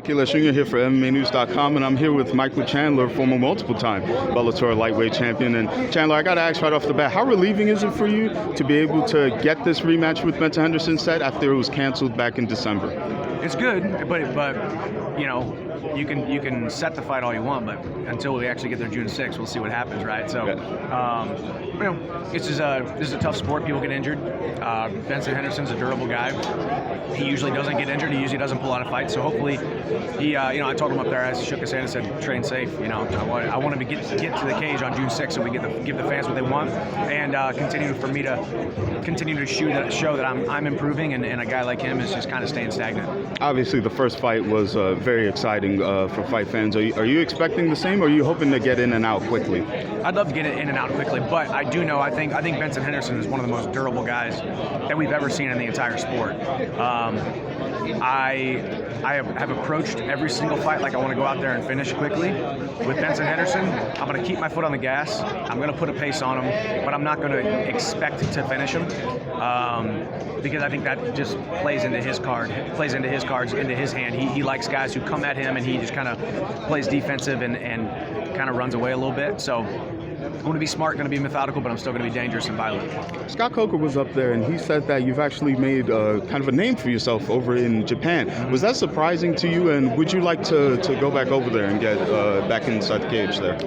Kayla Stringer here for MMAnews.com, and I'm here with Michael Chandler, former multiple-time Bellator lightweight champion. And Chandler, I got to ask right off the bat, how relieving is it for you to be able to get this rematch with Benson Henderson set after it was canceled back in December? It's good, but you know, you can set the fight all you want, but until we actually get there June 6th, we'll see what happens, right? So, you know, this is a tough sport. People get injured. Benson Henderson's a durable guy. He usually doesn't get injured. He usually doesn't pull out a fight. So hopefully, he, you know, I told him up there, I shook his hand and said, train safe. You know, I want him to get to the cage on June 6th so we give the fans what they want, and continue for me to continue to show that I'm improving, and a guy like him is just kind of staying stagnant. Obviously, the first fight was very exciting for fight fans. Are you expecting the same, or are you hoping to get in and out quickly? I'd love to get it in and out quickly, but I do know, I think Benson Henderson is one of the most durable guys that we've ever seen in the entire sport. I have approached every single fight like I want to go out there and finish quickly. With Benson Henderson, I'm going to keep my foot on the gas. I'm going to put a pace on him, but I'm not going to expect to finish him because I think that just plays into his cards, into his hand. He likes guys who come at him, and he just kind of plays defensive and kind of runs away a little bit. So I'm going to be smart, going to be methodical, but I'm still going to be dangerous and violent. Scott Coker was up there, and he said that you've actually made kind of a name for yourself over in Japan. Mm-hmm. Was that surprising to you, and would you like to go back over there and get back inside the cage there?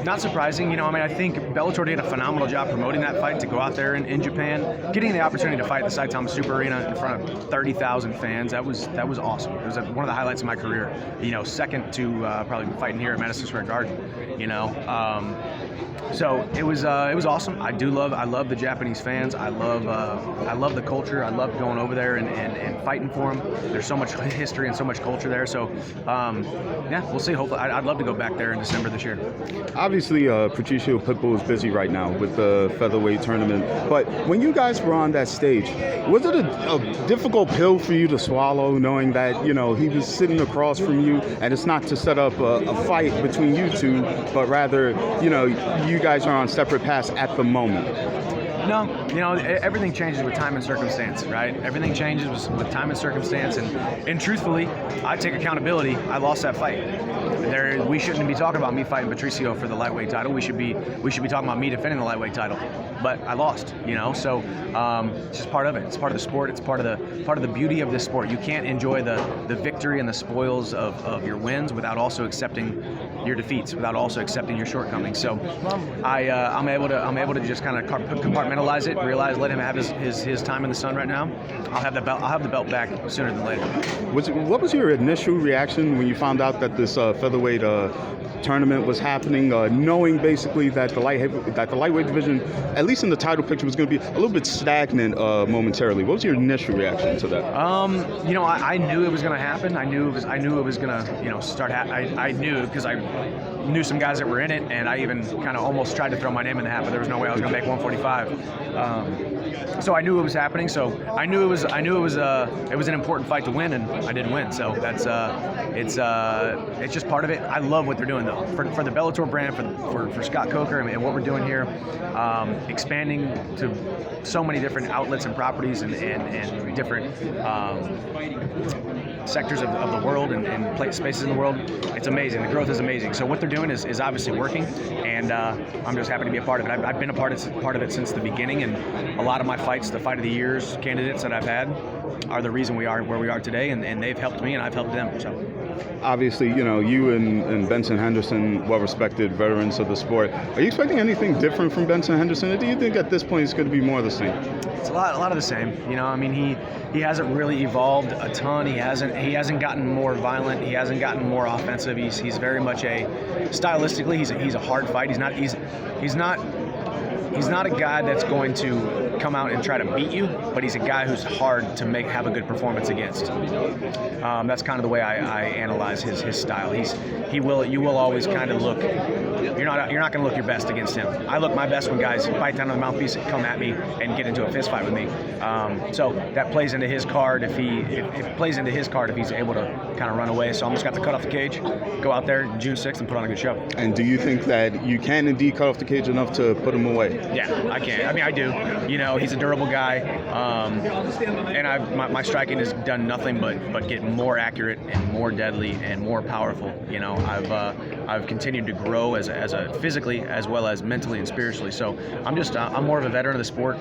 Not surprising. You know, I mean, I think Bellator did a phenomenal job promoting that fight to go out there in Japan. Getting the opportunity to fight at the Saitama Super Arena in front of 30,000 fans, that was awesome. It was one of the highlights of my career. You know, second to probably fighting here at Madison Square Garden. You know. So it was awesome. I love the Japanese fans. I love the culture. I love going over there and fighting for them. There's so much history and so much culture there. So yeah, we'll see. Hopefully, I'd love to go back there in December this year. Obviously, Patricio Pitbull is busy right now with the featherweight tournament. But when you guys were on that stage, was it a difficult pill for you to swallow, knowing that, you know, he was sitting across from you, and it's not to set up a fight between you two, but rather, you know, you guys are on separate paths at the moment? No, you know, everything changes with time and circumstance, right? Everything changes with time and circumstance, and truthfully, I take accountability. I lost that fight. We shouldn't be talking about me fighting Patricio for the lightweight title. We should be talking about me defending the lightweight title. But I lost, you know. So it's just part of it. It's part of the sport. It's part of the beauty of this sport. You can't enjoy the victory and the spoils of your wins without also accepting your defeats, without also accepting your shortcomings. So I'm able to just kind of compartmentalize it, realize, let him have his time in the sun right now. I'll have the belt back sooner than later. What was your initial reaction when you found out that this featherweight tournament was happening, knowing basically that the lightweight division, at least in the title picture, was going to be a little bit stagnant momentarily? What was your initial reaction to that? You know, I knew it was going to happen. I knew it was going to, you know, start. I knew, because I knew some guys that were in it, and I even kind of almost tried to throw my name in the hat, but there was no way I was going to make 145. So I knew it was happening. So I knew it was an important fight to win, and I didn't win. So that's it's just part of it. I love what they're doing, though, for the Bellator brand, for Scott Coker. I mean, what we're doing here, expanding to so many different outlets and properties and different sectors of the world and spaces in the world. It's amazing. The growth is amazing. So what they're doing is obviously working, and I'm just happy to be a part of it. I've been a part of it since the beginning, and a lot of my fights, the Fight of the Years candidates that I've had, are the reason we are where we are today, and they've helped me and I've helped them. So obviously, you know, you and Benson Henderson, well-respected veterans of the sport. Are you expecting anything different from Benson Henderson, or do you think at this point it's going to be more of the same? It's a lot of the same. You know, I mean, he hasn't really evolved a ton. He hasn't gotten more violent. He hasn't gotten more offensive. He's very much stylistically, he's a hard fight. He's not a guy that's going to come out and try to beat you, but he's a guy who's hard to have a good performance against. That's kind of the way I analyze his style. You will always kind of look. You're not going to look your best against him. I look my best when guys bite down on the mouthpiece and come at me and get into a fist fight with me. So that plays into his card if he's able to kind of run away. So I'm just got to cut off the cage, go out there June 6th and put on a good show. And do you think that you can indeed cut off the cage enough to put him away? Yeah, I can. I mean, I do. You know, he's a durable guy, and my striking has done nothing but get more accurate and more deadly and more powerful. I've continued to grow as a physically as well as mentally and spiritually. So I'm more of a veteran of the sport.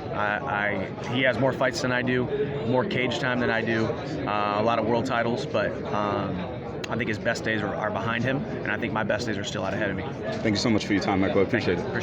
He has more fights than I do, more cage time than I do, a lot of world titles, but I think his best days are behind him, and I think my best days are still out ahead of me. Thank you so much for your time, Michael. I appreciate it.